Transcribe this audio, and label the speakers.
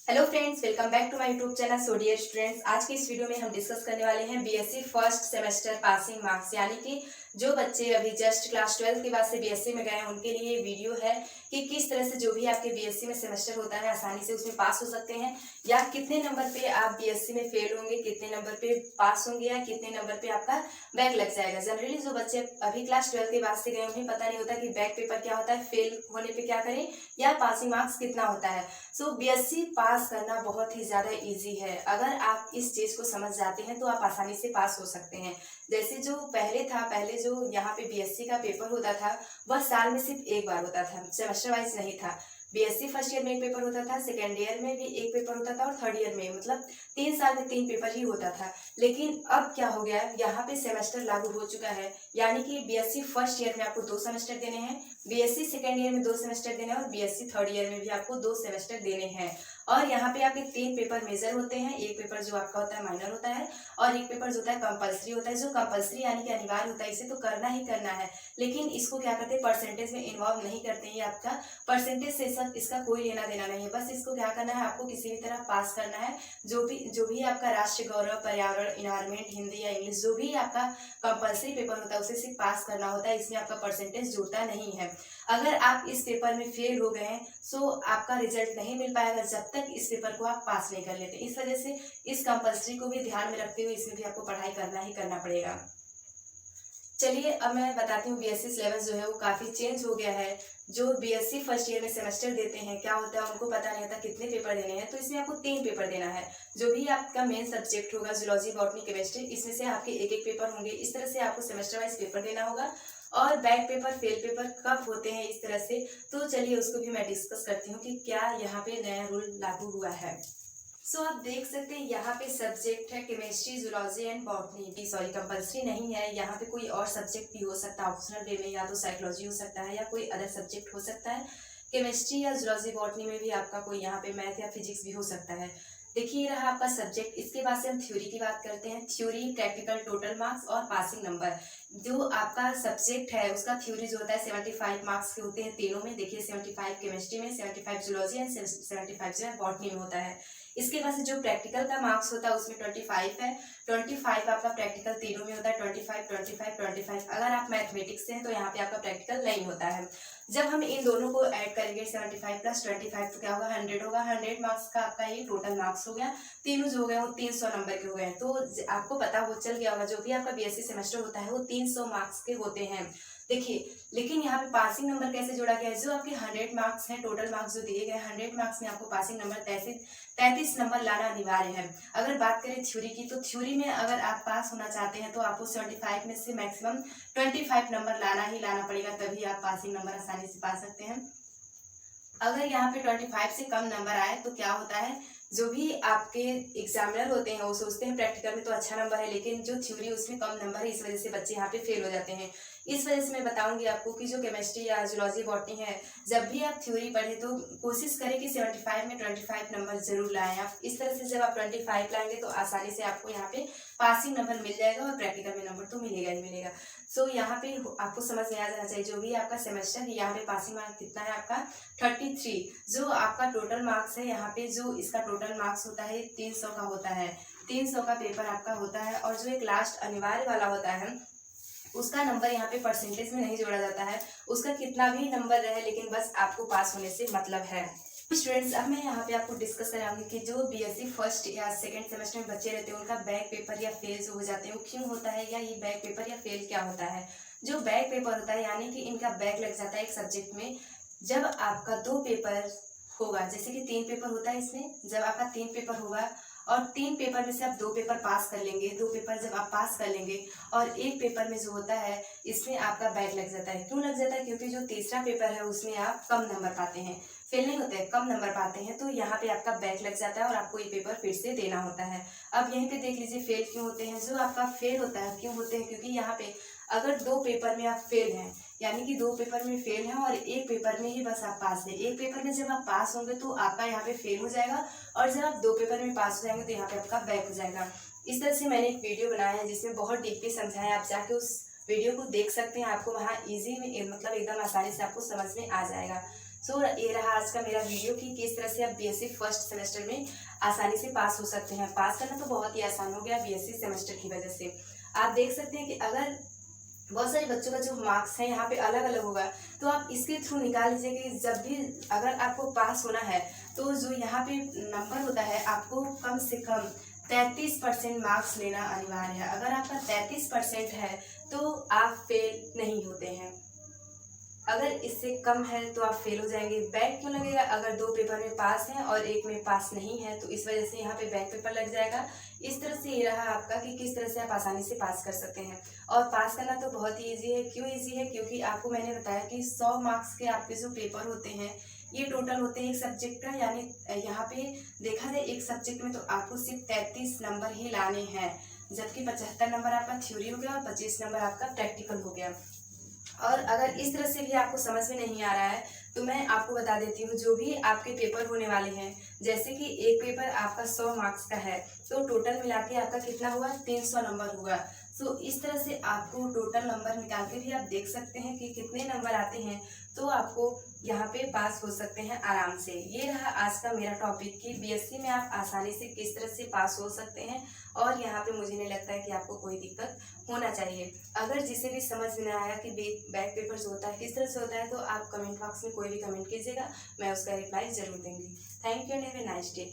Speaker 1: Hello friends, welcome back to my YouTube channel. So dear students, आज की इस video में हम डिस्कस करने वाले हैं BSc first semester passing marks, यानी कि जो बच्चे अभी जस्ट क्लास 12 के बाद से बीएससी में गए हैं उनके लिए ये वीडियो है कि किस तरह से जो भी आपके बीएससी में सेमेस्टर होता है आसानी से उसमें पास हो सकते हैं, या कितने नंबर पे आप बीएससी में फेल होंगे, कितने नंबर पे पास होंगे, या कितने नंबर पे आपका बैक लग जाएगा। जनरली जो बच्चे अभी क्लास 12 के बाद से गए उन्हें पता नहीं होता कि बैक पेपर क्या होता है, फेल होने पे क्या करें, या पासिंग मार्क्स कितना होता है। सो बीएससी पास करना बहुत ही ज़्यादा इजी है। अगर आप इस चीज़ को समझ जाते हैं तो आप आसानी से पास हो सकते हैं। जैसे जो पहले जो यहाँ पे बीएससी का पेपर होता था वह साल में सिर्फ एक बार होता था, सेमेस्टर वाइज नहीं था। बीएससी फर्स्ट ईयर में एक पेपर होता था, सेकेंड ईयर में भी एक पेपर होता था, और थर्ड ईयर में मतलब 3 साल में 3 पेपर ही होता था। लेकिन अब क्या हो गया है, यहाँ पे सेमेस्टर लागू हो चुका है, यानी कि बीएससी फर्स्ट ईयर में आपको 2 सेमेस्टर देने हैं, बीएससी सेकेंड ईयर में 2 सेमेस्टर देने हैं, और बीएससी थर्ड ईयर में भी आपको 2 सेमेस्टर देने हैं। और यहाँ पे आपके 3 पेपर मेजर होते हैं, एक पेपर जो आपका होता है माइनर होता है, और एक पेपर जो होता है कंपलसरी होता है। जो कंपलसरी यानी कि अनिवार्य होता है, इसे तो करना ही करना है, लेकिन इसको क्या करते हैं, परसेंटेज में इन्वॉल्व नहीं करते हैं। आपका परसेंटेज से सब इसका कोई लेना देना नहीं है, बस इसको क्या करना है, आपको किसी भी तरह पास करना है। जो भी आपका राष्ट्रीय गौरव, पर्यावरण, इन्वायरमेंट, हिंदी या इंग्लिश, जो भी आपका कंपलसरी पेपर होता है उसे सिर्फ पास करना होता है, इसमें आपका परसेंटेज जुड़ता नहीं है। अगर आप इस पेपर में फेल हो गए हैं तो आपका रिजल्ट नहीं मिल पाएगा जब तक इस पेपर को आप पास नहीं कर लेते। इस वजह से इस कंपलसरी को भी ध्यान में रखते हुए इसमें भी आपको पढ़ाई करना ही करना पड़ेगा। चलिए अब मैं बताती हूँ, बीएससी सिलेबस जो है वो काफ़ी चेंज हो गया है। जो बीएससी फर्स्ट ईयर में सेमेस्टर देते हैं क्या होता है, उनको पता नहीं होता कितने पेपर देने हैं, तो इसमें आपको 3 पेपर देना है। जो भी आपका मेन सब्जेक्ट होगा, जूलॉजी, बॉटनी, केमिस्ट्री, इसमें से आपके एक एक पेपर होंगे। इस तरह से आपको सेमेस्टर वाइज पेपर देना होगा। और बैक पेपर, फेल पेपर कब होते हैं इस तरह से, तो चलिए उसको भी मैं डिस्कस करती हूँ कि क्या यहाँ पे नया रूल लागू हुआ है। सो आप देख सकते हैं यहाँ पे सब्जेक्ट है chemistry, zoology and botany. Sorry, compulsory नहीं है, यहाँ पे कोई और सब्जेक्ट भी हो सकता है ऑप्शनल वे में, या तो साइकोलॉजी हो सकता है या कोई अदर सब्जेक्ट हो सकता है। केमिस्ट्री या जूलॉजी बॉटनी में भी आपका कोई यहाँ पे मैथ या फिजिक्स भी हो सकता है। देखिए ये रहा आपका सब्जेक्ट। इसके बाद से हम थ्योरी की बात करते हैं। थ्योरी, प्रैक्टिकल, टोटल मार्क्स और पासिंग नंबर। जो आपका सब्जेक्ट है उसका थ्योरी जो होता है 75 मार्क्स के होते हैं तीनों में। देखिए 75 केमिस्ट्री में, 75 जूलॉजी एंड 75 जो है बॉटनी में होता है। इसके बाद से जो प्रैक्टिकल का मार्क्स होता है उसमें 25 है। 25 आपका प्रैक्टिकल तीनों में होता है, 25, 25, 25। अगर आप मैथमेटिक्स से हैं तो यहाँ पे आपका प्रैक्टिकल नहीं होता है। जब हम इन दोनों को ऐड करेंगे 75 प्लस 25 तो क्या होगा, 100 होगा। 100 मार्क्स का आपका ये टोटल मार्क्स हो गया। तीनों जो हो गए वो 300 नंबर के हो गए। तो आपको पता हो चल गया होगा जो भी आपका बीएससी सेमेस्टर होता है वो 300 मार्क्स के होते हैं। देखिए लेकिन यहाँ पे पासिंग नंबर कैसे जोड़ा गया है, जो आपके 100 मार्क्स हैं, टोटल मार्क्स जो दिए गए 100 मार्क्स में आपको पासिंग नंबर 33 नंबर लाना अनिवार्य है। अगर बात करें थ्योरी की, तो थ्योरी में अगर आप पास होना चाहते हैं तो आपको 75 में से मैक्सिमम 25 नंबर लाना ही लाना पड़ेगा, तभी आप पासिंग नंबर आसानी से पा सकते हैं। अगर यहाँ पे 25 से कम नंबर आए तो क्या होता है, जो भी आपके एग्जामिनर होते हैं वो सोचते हैं प्रैक्टिकल में तो अच्छा नंबर है, लेकिन जो थ्योरी उसमें कम नंबर है, इस वजह से बच्चे यहाँ पे फेल हो जाते हैं। इस वजह से मैं बताऊंगी आपको कि जो केमिस्ट्री या जूलॉजी बॉटनी है, जब भी आप थ्योरी पढ़े तो कोशिश करें कि 75 में 25 नंबर जरूर लाएं आप। इस तरह से जब आप 25 लाएंगे तो आसानी से आपको यहाँ पे पासिंग नंबर मिल जाएगा, और प्रैक्टिकल में नंबर तो मिलेगा ही मिलेगा। सो यहाँ पे आपको समझ में आ जाना चाहिए जो भी आपका सेमेस्टर है, यहाँ पे पासिंग मार्क कितना है आपका 33। जो आपका टोटल मार्क्स है, यहाँ पे जो इसका टोटल मार्क्स होता है 300 का होता है। 300 का पेपर आपका होता है, और जो एक लास्ट अनिवार्य वाला होता है उसका नंबर यहाँ पे परसेंटेज में नहीं जोड़ा जाता है। उसका कितना भी नंबर रहे, लेकिन बस आपको पास होने से मतलब है। स्टूडेंट्स, अब मैं यहाँ पे आपको डिस्कस कराऊंगी कि जो बीएससी फर्स्ट या सेकंड सेमेस्टर में बच्चे रहते हैं उनका बैक पेपर या फेल जो हो जाते हैं वो क्यों होता है, या ये बैक पेपर या फेल क्या होता है। जो बैक पेपर होता है यानी कि इनका बैक लग जाता है एक सब्जेक्ट में। जब आपका 2 पेपर होगा, जैसे कि 3 पेपर होता है इसमें, जब आपका 3 पेपर होगा और 3 पेपर में से आप 2 पेपर पास कर लेंगे, 2 पेपर जब आप पास कर लेंगे और एक पेपर में जो होता है इसमें आपका बैक लग जाता है। क्यों लग जाता है, क्योंकि जो तीसरा पेपर है उसमें आप कम नंबर पाते हैं, फेल नहीं होते हैं, कम नंबर पाते हैं, तो यहाँ पे आपका बैक लग जाता है और आपको ये पेपर फिर से देना होता है। अब यहीं पे देख लीजिए फेल क्यों होते हैं। जो आपका फेल होता है क्यों होते हैं, क्योंकि यहाँ पे अगर 2 पेपर में आप फेल हैं, यानी कि 2 पेपर में फेल हैं और एक पेपर में ही बस आप पास हैं। एक पेपर में जब आप पास होंगे तो आपका यहाँ पे फेल हो जाएगा, और जब आप 2 पेपर में पास हो जाएंगे तो यहाँ पे आपका बैक हो जाएगा। इस तरह से मैंने एक वीडियो बनाया है जिसमें बहुत डीपली समझाया, आप जाके उस वीडियो को देख सकते हैं, आपको वहाँ ईजी में मतलब एकदम आसानी से आपको समझ में आ जाएगा। सो ये रहा आज का मेरा वीडियो कि किस तरह से आप बीएससी फर्स्ट सेमेस्टर में आसानी से पास हो सकते हैं। पास करना तो बहुत ही आसान हो गया बीएससी सेमेस्टर की वजह से। आप देख सकते हैं कि अगर बहुत सारे बच्चों का जो मार्क्स है यहाँ पे अलग अलग होगा, तो आप इसके थ्रू निकाल लीजिए कि जब भी अगर आपको पास होना है तो जो यहाँ पे नंबर होता है आपको कम से कम 33% मार्क्स लेना अनिवार्य है। अगर आपका 33% है तो आप फेल नहीं होते हैं। अगर इससे कम है तो आप फेल हो जाएंगे। बैक क्यों लगेगा? अगर 2 पेपर में पास हैं और एक में पास नहीं है तो इस वजह से यहाँ पे बैक पेपर लग जाएगा। इस तरह से ये रहा आपका कि किस तरह से आप आसानी से पास कर सकते हैं। और पास करना तो बहुत ही ईजी है। क्यों ईजी है? क्योंकि आपको मैंने बताया कि 100 मार्क्स के आपके जो पेपर होते हैं ये टोटल होते हैं एक सब्जेक्ट का, यानी यहाँ पे देखा जाए एक सब्जेक्ट में तो आपको सिर्फ 33 नंबर ही लाने हैं, जबकि 75 नंबर आपका थ्योरी हो गया और 25 नंबर आपका प्रैक्टिकल हो गया। और अगर इस तरह से भी आपको समझ में नहीं आ रहा है तो मैं आपको बता देती हूँ, जो भी आपके पेपर होने वाले हैं, जैसे कि एक पेपर आपका 100 मार्क्स का है तो टोटल मिला के आपका कितना हुआ? 300 नंबर हुआ। सो इस तरह से आपको टोटल नंबर निकाल के भी आप देख सकते हैं कि कितने नंबर आते हैं, तो आपको यहाँ पे पास हो सकते हैं आराम से। ये रहा आज का मेरा टॉपिक कि बीएससी में आप आसानी से किस तरह से पास हो सकते हैं। और यहाँ पे मुझे नहीं लगता है कि आपको कोई दिक्कत होना चाहिए। अगर जिसे भी समझ में आया कि बैक पेपर जो होता है किस तरह से होता है तो आप कमेंट बॉक्स में कोई भी कमेंट कीजिएगा, मैं उसका रिप्लाई जरूर दूंगी। Thank you and have a nice day.